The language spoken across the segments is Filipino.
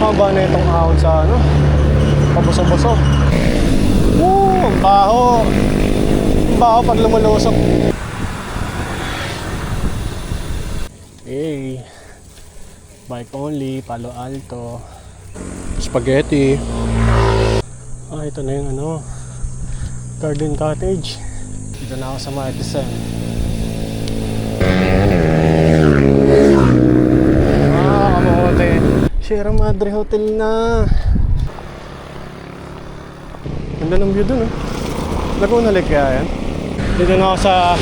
Haba na itong ahon sa ano, pabuso-buso. Ang baho. Ang baho pag lumulusok. Hey, bike only, Palo Alto. Spaghetti. Ito na yung ano, garden cottage. Dito na ako sa Martisan. Kamote. Sierra Madre Hotel na. Ganda ng view dun, oh. Laguna Lake kaya yan. Dito na ako sa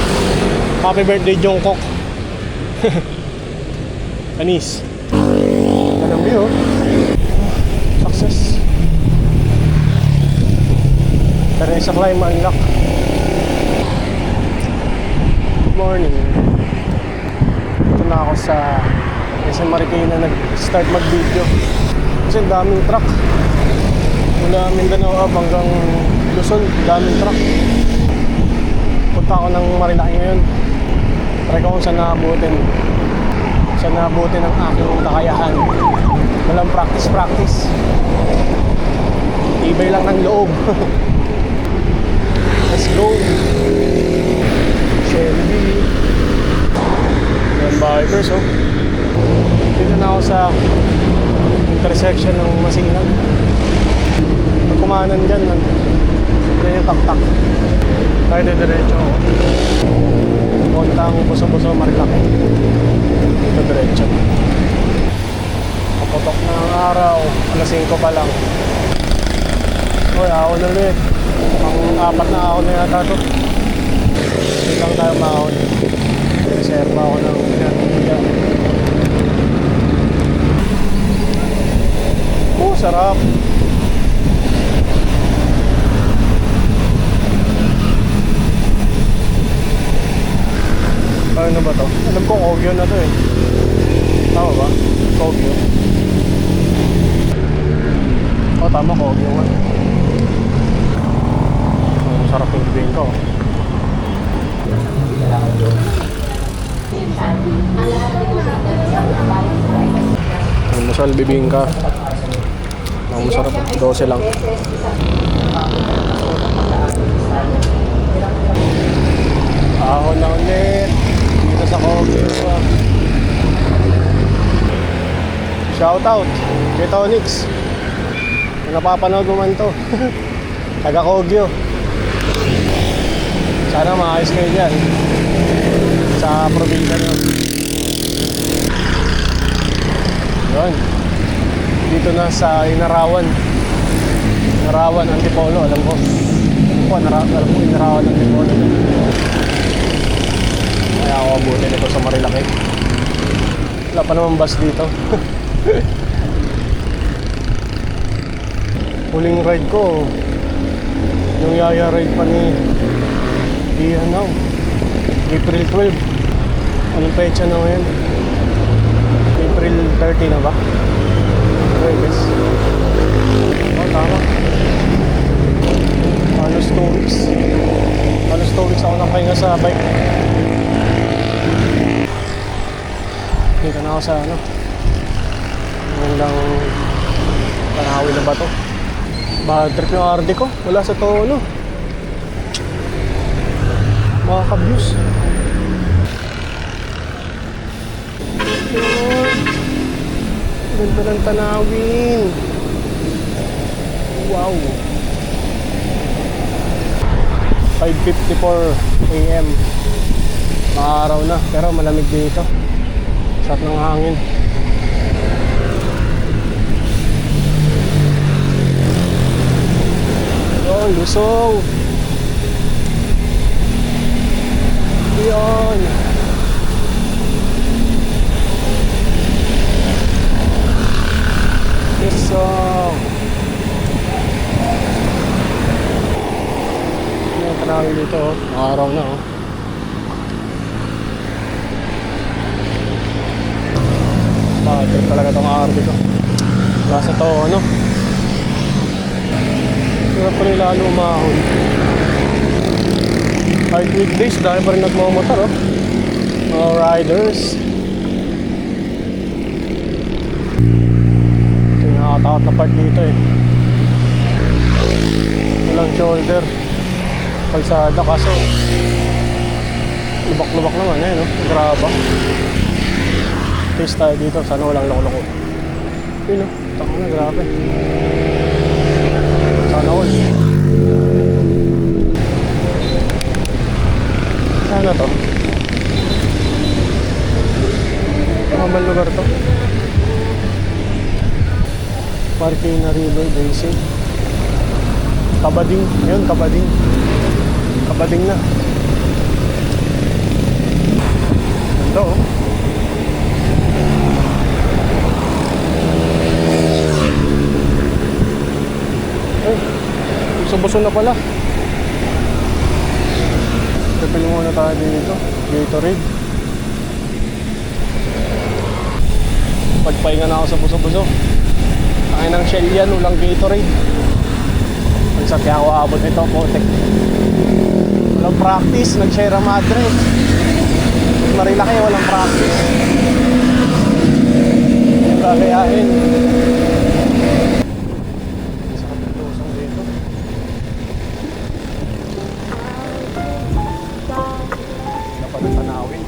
Happy Birthday Jungkook. Anis. Ganda ng view, oh. Success. Pero isa climb unlock. Good morning. Ito na ako sa SM Marikina nag-start mag-video. Kasi daming truck. Mula Mindanao up hanggang Luzon, daming truck. Punta ako ng Marilaki ngayon. Try ko kung saan naabutin. Saan naabutin ang aking kakayahan. Walang practice. Tibay lang ng loob. Let's go. Shelby. Yan bikers, oh. Dito na ako sa intersection ng Masinag. Pag kumanan dyan, yan yung tak-tak. Tayo diretso ako. Puntang buso-buso Marilaki. Dito diretso. Kaputok na ang araw. Alas 5 pa lang. Uy, ahon ulit. Pang-apat na ahon na yata ito. Dito lang tayo mahon. Reserva ako ng pinatulya. Sarap. Ano ba to? Alam ko Kogyo na to eh. Tama ba? Kogyo. Tama, Kogyo nga. Sarap yung bibingka, oh. Almusal bibingka. Ang masarap, 12 lang. Ahon na ulit dito sa Kogyo. Shoutout kay Tonix. Kung napapanood mo man to. Taga Kogyo. Sana maayos kayo dyan sa probinsya nyo. Yun. Dito na sa Inarawan. Inarawan, Antipolo, alam ko. Alam ko Inarawan, Antipolo. Kaya ako abutin ito sa Marilaki. Wala pa naman bus dito. Huling ride ko, yung yaya ride pa ni ano, April 12. Anong pecha na ngayon? April 30 na ba? Yes. Tama. Halos 2 weeks. Halos 2 weeks ako nakahinga sa bike. Dito na ako sa ano, hanggang Panahawi na ba to? Bad trip yung RD ko. Wala sa tono. Makaka-views. Ganda ng tanawin. Wow. 5:54 AM. Maaraw na, pero malamig dito. Sarap ng hangin. Yun, Lusong. Yun. Lusong. Yung tanawin dito, maaraw na, oh. Bakit talaga itong RD ko. Nasa to, ano? Kaya pa rin lalo umahon. Kahit weekdays, dahil pa rin nagmamotor, oh. Mga riders. Ito yung nakakatakot na part dito eh. Walang shoulder. Kalsada kaso lubak-lubak naman eh, no? Graba. Taste tayo dito. Sana walang loko-loko. Yun, no? Taka na, grabe. Sana all. Sana to? Mamang lugar to. Marikina River Basin. Kabading. Ayun, Kabading. Kabading na. Ito, oh. Ay, buso-buso na pala. Pipili muna tayo dito. Gatorade. Pagpahinga na ako sa buso-buso. Ay ng Shell yan, ulang Gatorade. Pagsakya ako abot nito, potek. Walang practice, nag-Sierra Madre. Marilaki, walang practice. Yung gagayain. Sa kapitosong dito. Dapat ang tanawin.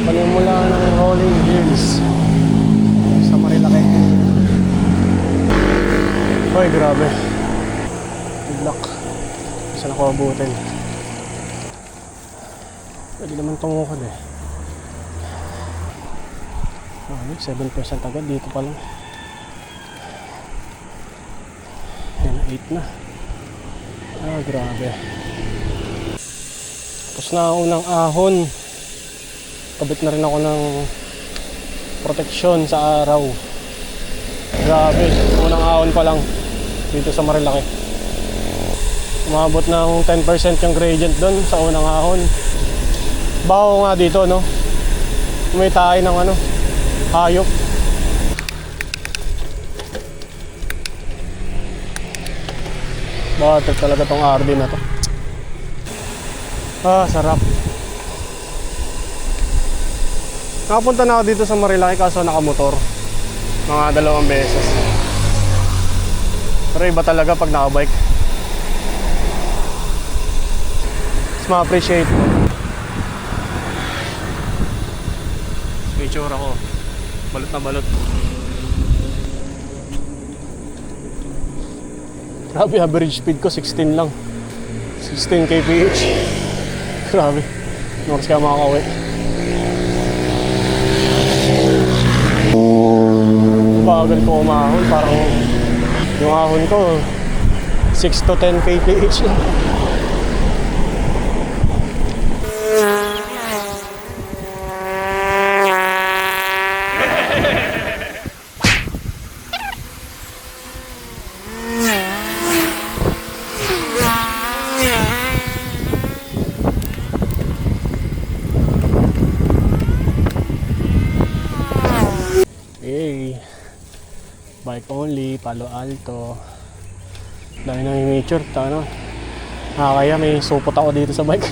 Panimula ng Rolling Hills sa Marilaki. Hoy, grabe. Good luck. Saan ako abutin? Pwede naman tumukod eh. 7% agad dito pa lang. Yan, 8 na. Grabe. Tapos na ang unang ahon. Kabit na rin ako ng proteksyon sa araw. Grabe, unang ahon pa lang dito sa Marilaki. Umabot ng 10% yung gradient doon sa unang ahon. Baho nga dito, no? May tayo ng ano, hayop. Bakit talaga tong RD na to. Sarap. Nakapunta na ako dito sa Marilaki kaso nakamotor. Mga 2 beses. Pero iba talaga pag nakabike. Mas ma-appreciate mo. May tsura ko. Balot na balot. Grabe, average speed ko 16 lang. 16 kph. Grabe. Noras kaya makakauwi. bagal ko umahon. Parang yung ahon ko 6 to 10 kph lang. Bike only, Palo Alto. Dahil na yung nature, ano. Kaya may supot ako dito sa bike.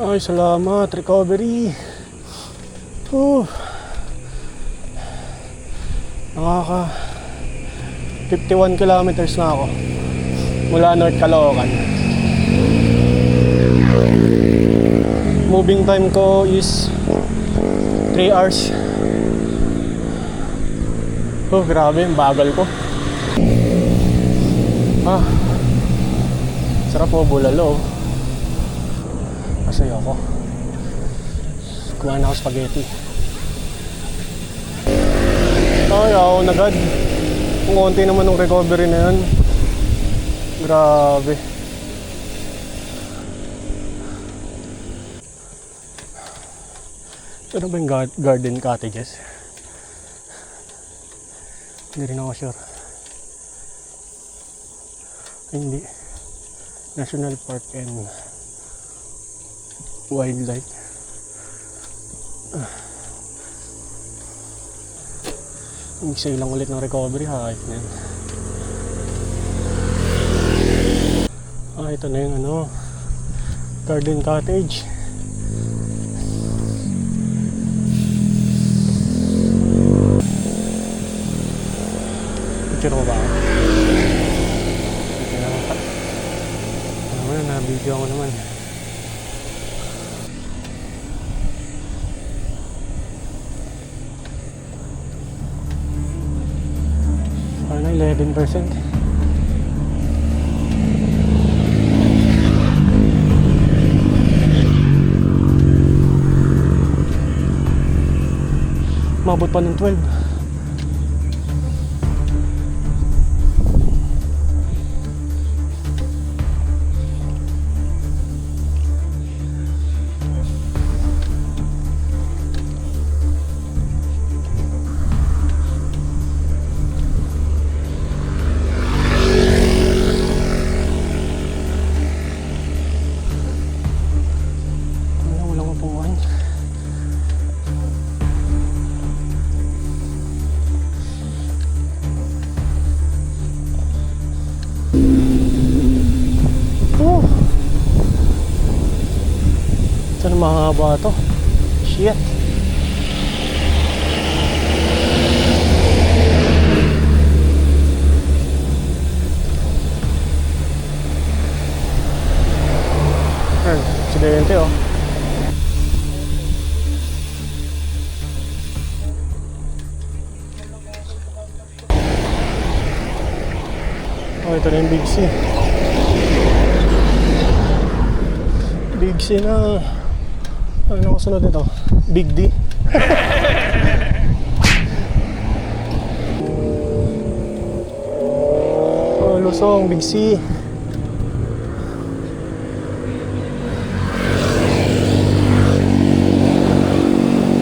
Ay, salamat, recovery. Nakaka 51 kilometers na ako mula North Caloocan. Moving time ko is 3 hours. Grabe, ang bagal ko. Sarap po bulalo. Masaya ako. Kumain ako spaghetti. Ay, ako nagad. Kung konti naman ng recovery na yan. Grabe. Ito na ba yung garden cottages? Hindi rin ako sure. Ay, hindi. National Park and Wildlife. Isa lang ulit ng recovery, hahit na yan. Ito na yung garden cottage. Picture mo ba ako? Na-video ako naman. Parang 11%. Mabot pa ng 12. Walang upuan. Saan mahaba to? Shit. Aksidente oh. Ito na yung Big C. Big C na. Ano kasunod nito? Big D. Lusong, Big C.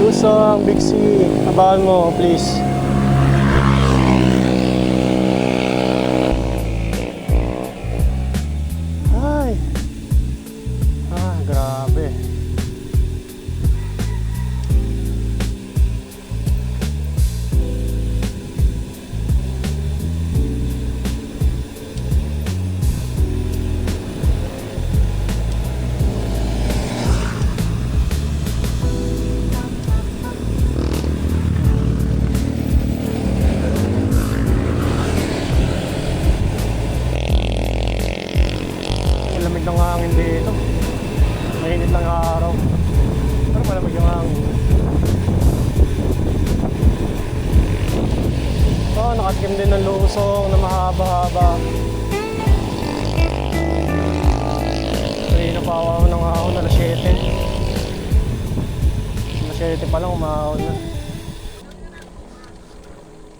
Lusong, Big C. Abangan mo, please. Grabe. Ang lamig ng hangin dito. Mainit lang ang araw. Pero malamig yung hangin. Nakatikim din ng lusong na mahaba-haba. Napawaw ng ahon, alas 7. Alas 7 pa lang, umahon na.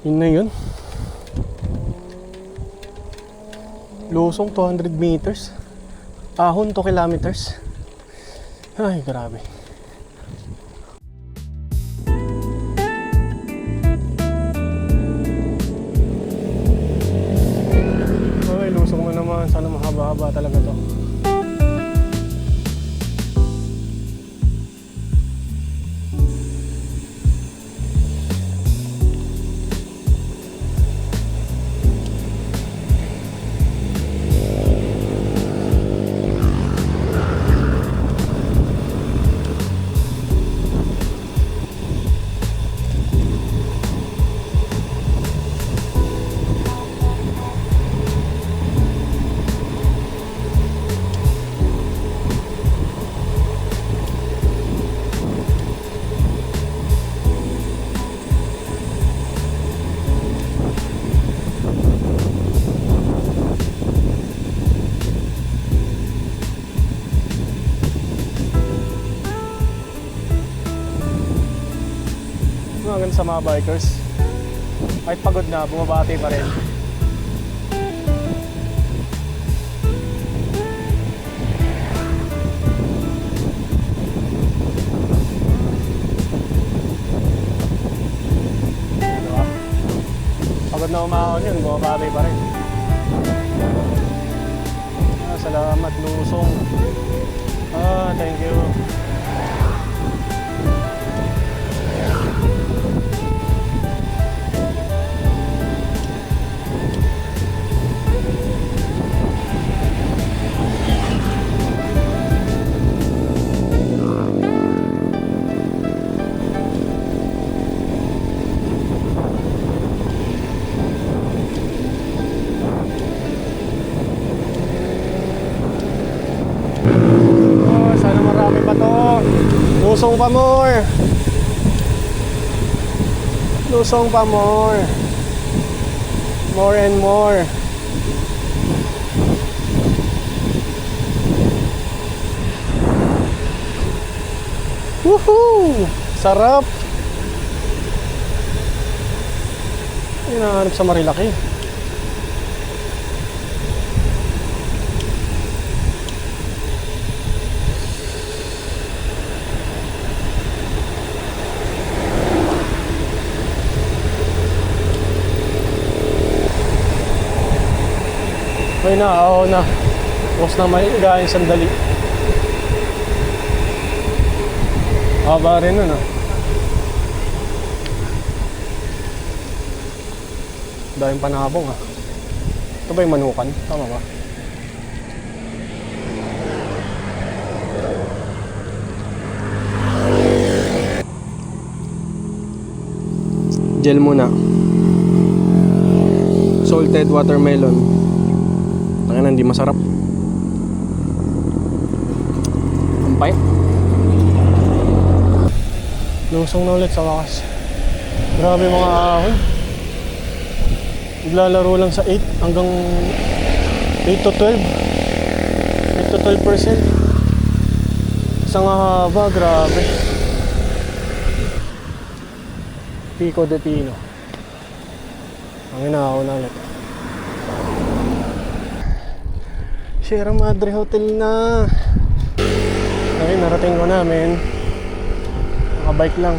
Yun na yun. Lusong 200 meters. Ahon 2 kilometers. Ay, grabe. Ay, lusong na naman. Sana mahaba-haba talaga to. Maganda sa mga bikers. Kahit pagod na, bumabati pa rin. Diba? Pagod na umahon yun, bumabati pa rin. Salamat, lusong. Thank you. Sana marami pa to. Lusong pa more. Lusong pa more. More and more. Woohoo! Sarap. Hinahanap sa Marilaki. Ay na, oo na. Tapos na may galing sandali. Haba rin nun, ah. Dahil panabong, ah. Ito ba yung manukan? Tama ba? Gel muna. Salted watermelon. Tangina, hindi masarap. Ang pait. Lusong na ulit sa wakas. Grabe mga ahon. Naglalaro lang sa 8 hanggang 8 to 12. 8 to 12%. Isang haba, grabe. Pico de Pino. Ang inaahon na ulit. Sierra Madre Hotel na. Ay, narating ko namin. Nakabike lang.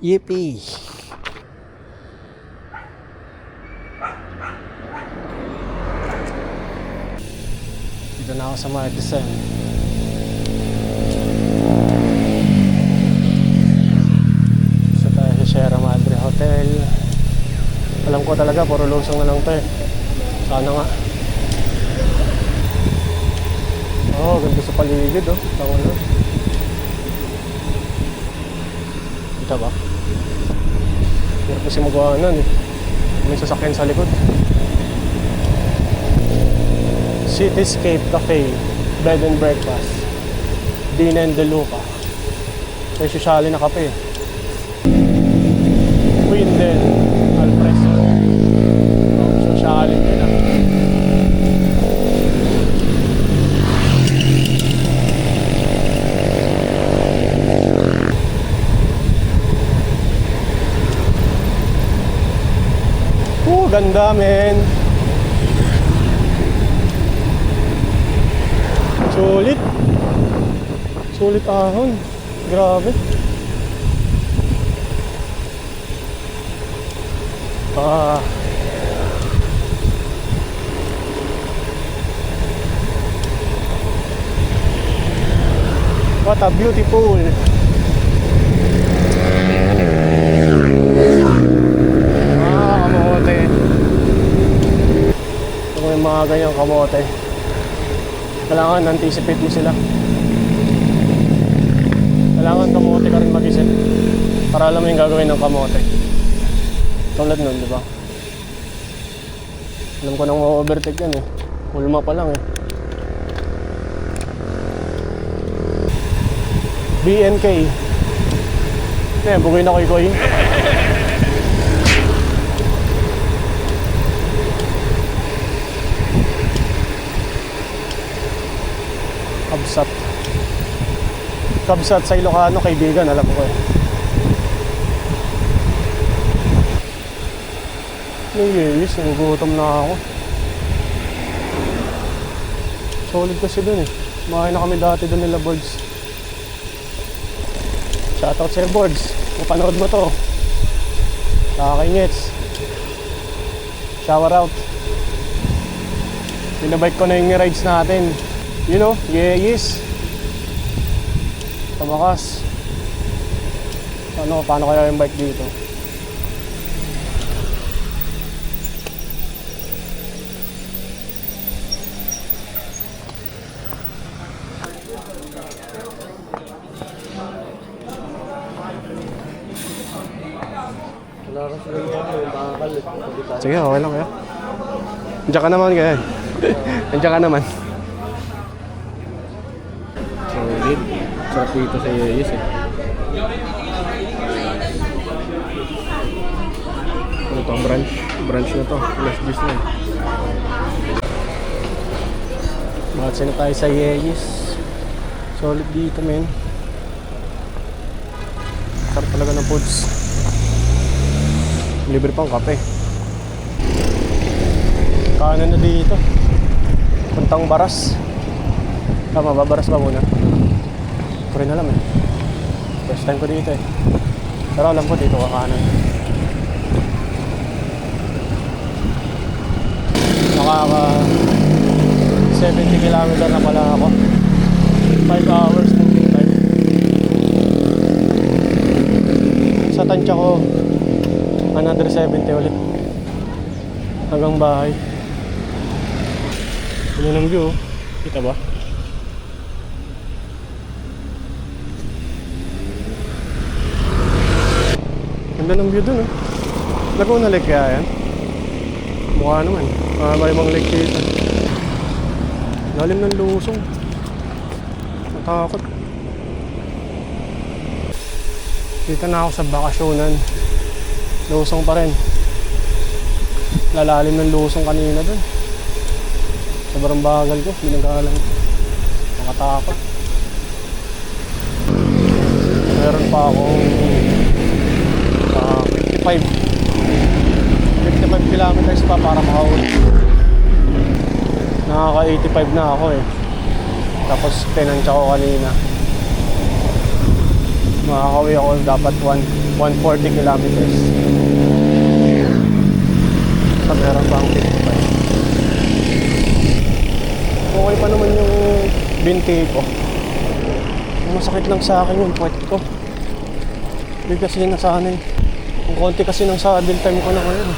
Yippee! Dito na ako sa Marquesan. So tayo sa Sierra Madre Hotel. Alam ko talaga, puro lusong na lang to eh. Sana nga. Oh, ganda sa paligid oh. Tawa na. Kita ba? Hirap kasi magawa nun eh. May sasakyan sa likod. Cityscape Cafe, Bed and Breakfast, Dina and De Luca. May sosyali na kape. Windel, Alfresco, Pasyakalin ko na. Ganda men. Sulit. Sulit ahon. Grabe. What a beautiful. Kamote. Kung may mga ganyang kamote, kailangan anticipate mo sila. Kailangan kamote ka rin mag-isip para alam mo yung gagawin ng kamote. Tulad nun, di ba? Alam ko nang ma-overtake yan eh. Ulma pa lang eh. BNK. Eh, bugay na koy-koy. Kabsat. Kabsat sa Ilocano, kaibigan, alam ko eh. Yes, nagugutom na ako. Solid kasi dun eh. Makain na kami dati dun nila Boards. Shoutout Sir Boards, mapanood mo to. Nakakaingits. Shower out. Pinabike ko na yung rides natin. You know, yes. Tumakas. Paano kaya yung bike dito? Sige, okay lang kaya. Andiyan ka naman kaya. Andiyan ka naman. Solid. Sarap dito sa Yeyes eh. Ano to? Branch na to. Last juice na. Bakit na tayo sa Yeyes. Solid dito men. Sarap talaga ng foods. Libre pang kape. Kanan na dito. Puntang Baras. Tama ba? Baras ba muna? Hindi ko rin alam eh. First time ko dito eh. Pero alam ko dito kakanan. Nakaka 70 kilometer na pala ako. 5 hours na time. Sa tansya ko another 70 ulit hanggang bahay. Ano ng view? Kita ba? Ganda ng view dun eh. Laguna Lake kaya yan? Mukha naman. May mga lake dito. Lalim ng lusong. Natakot. Dito na ako sa bakasyonan. Lusong pa rin. Lalalim ng lusong kanina dun. Sobrang bagal ko, binagalan ko. Nakatakot. Meron pa akong 55 kilometers pa para makauwi. Nakaka 85 na ako eh. Tapos tinansya ko kanina. Makakauwi ako dapat 140 kilometers. Sa meron pa ang 55. Okay pa naman yung binti ko. Masakit lang sa akin yung puwet ko. Hindi kasi nasanay. Ang konti kasi ng saddle time ko na ngayon.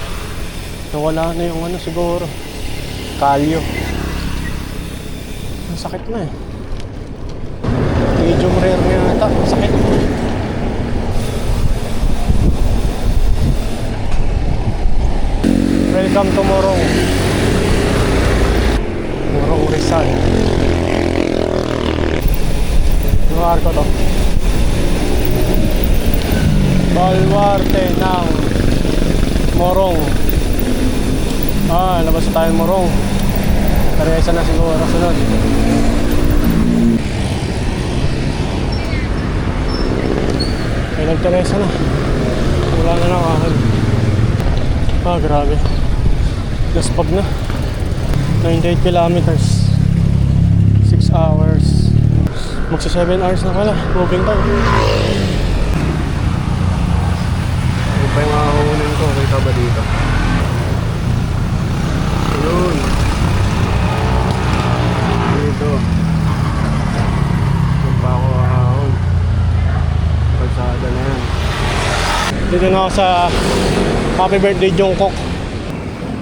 Nawala na yung ano siguro. Kalyo. Masakit na eh. Medium rare nga yata. Masakit. Welcome to Morong. Morong Rizal. Lugar ko to. Baluarte ng Morong. Labas na tayo Morong. Teresa na siguro sunod. Ay, nag-Teresa na. Wala na lang ahon. Grabe. Gaspag na. 98 kilometers. 6 hours. Magsa 7 hours na pala. Moving time. Ano pa yung mahuhunin ko? Kita ba dito? Ayun. Dito. Doon pa ako ahon. Kalsada na yan. Dito na ako sa Happy Birthday Jungkook.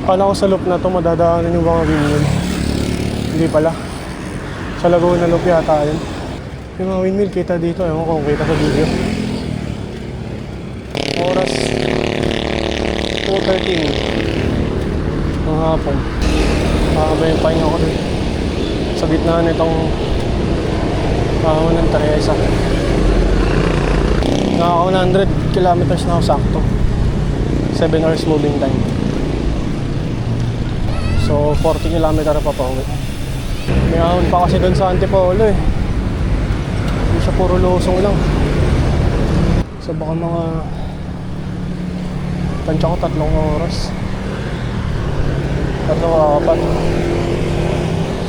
Kala ko sa loop na to madadaanan yung mga windmill. Hindi pala. Sa Laguna Loop yata yun. Yung mga windmill kita dito. Ewan ko kung kita sa video. Oras 2:13 ng hapon. Makakaba yung pahinga ko dun. Sa gitna nitong ahon ng Teresa. Nakaka 100 kilometers na ako sakto. 7 hours moving time. So 40 kilometer pa pa uwi. May ahon pa kasi doon sa Antipolo eh. Hindi siya puro lusong lang. So baka mga tansya ko 3 oras. 3 o 4.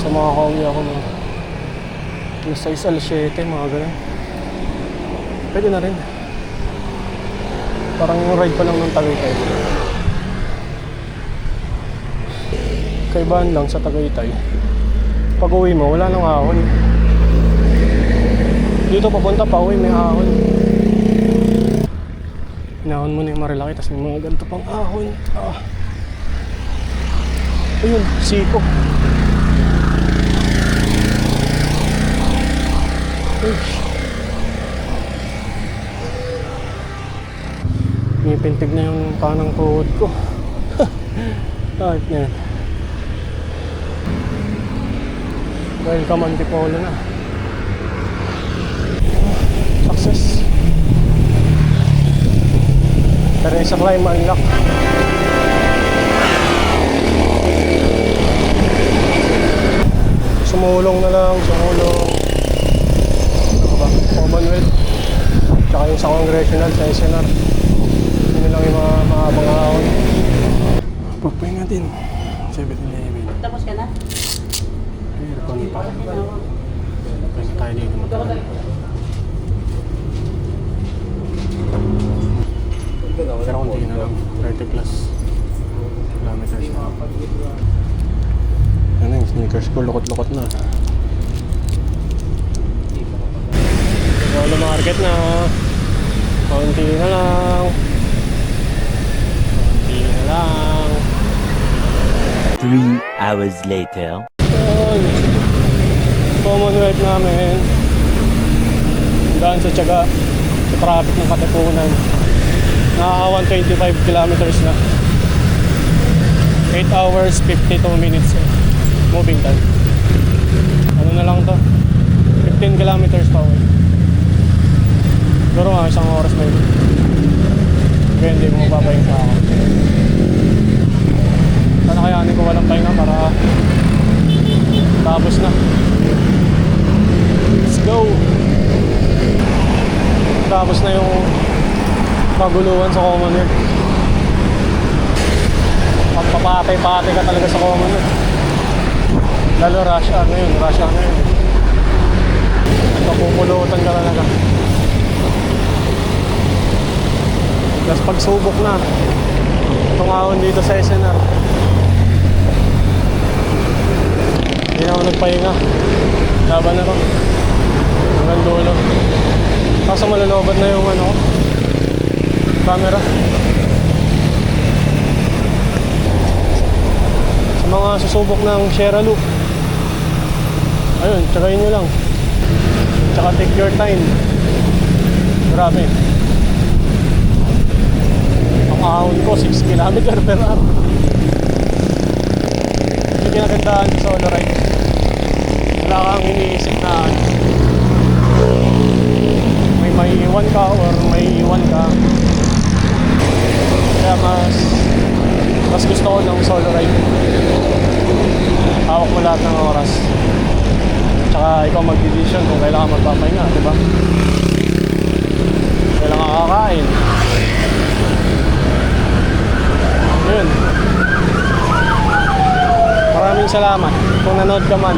So makakauwi ako mga alas 6, alas 7, mga ganun. Pwede na rin. Parang yung ride pa lang ng Tagaytay. Kaibahan lang sa Tagaytay. Pag uwi mo, wala nang ahon. Dito papunta pa uwi, may ahon. Inahon mo na yung marilaki, tapos may mga ganito pang ahon. Ayun, siko. Pintig na yung kanang tuhod ko. Kahit yan. Welcome Antipolo na. Success. Teresa climb unlock. Sumulong na lang, sumulong. Ano ba? Commonwealth. Tsaka yung sa Congressional, sa SNR. Yun lang yung mga ahon. Pagpahinga din. 7-11. Tapos ka na? Aircon pa. Pagpahinga tayo dito. Pero konti na lang. 30 plus kilometers na. Ano yung sneakers ko? Lukot-lukot na. Wala market na. Konti na lang. 3 hours later. Commonwealth namin. Daan sa tiyaga. Sa traffic ng Katipunan. Nakaka 125 kilometers na. 8 hours 52 minutes moving time. Ano na lang to? 15 kilometers pa away. Siguro nga isang oras na yun. Kaya hindi ko mapapahinga pa ako. Sana kayanin ko walang pahinga para tapos na. Let's go! Tapos na yung maguluhan sa Commonwealth. Magpapatay-patay ka talaga sa Commonwealth. Lalo rush hour na yun, rush hour na yun. Kapupulutan ka talaga. Tapos pagsubok na itong ahon dito sa SNR. Hindi na ako nagpahinga. Laban na rin hanggang dulo. Kaso malalobat na yung ano, camera. Sa mga susubok ng Sierra Loop, ayun, tsagayin nyo lang. Tsaka take your time. Grabe. Ang ahon ko 6 km per hour. Yung kinagandaan sa solo ride, wala kang iniisip na may maiiwan ka or may iwan ka. Kaya mas gusto ko ng solo ride. Hawak mo lahat ng oras. Tsaka ikaw mag-decision kung kailangan magpapahinga, di ba? Kailangan kakain. Yun. Maraming salamat kung nanood ka man.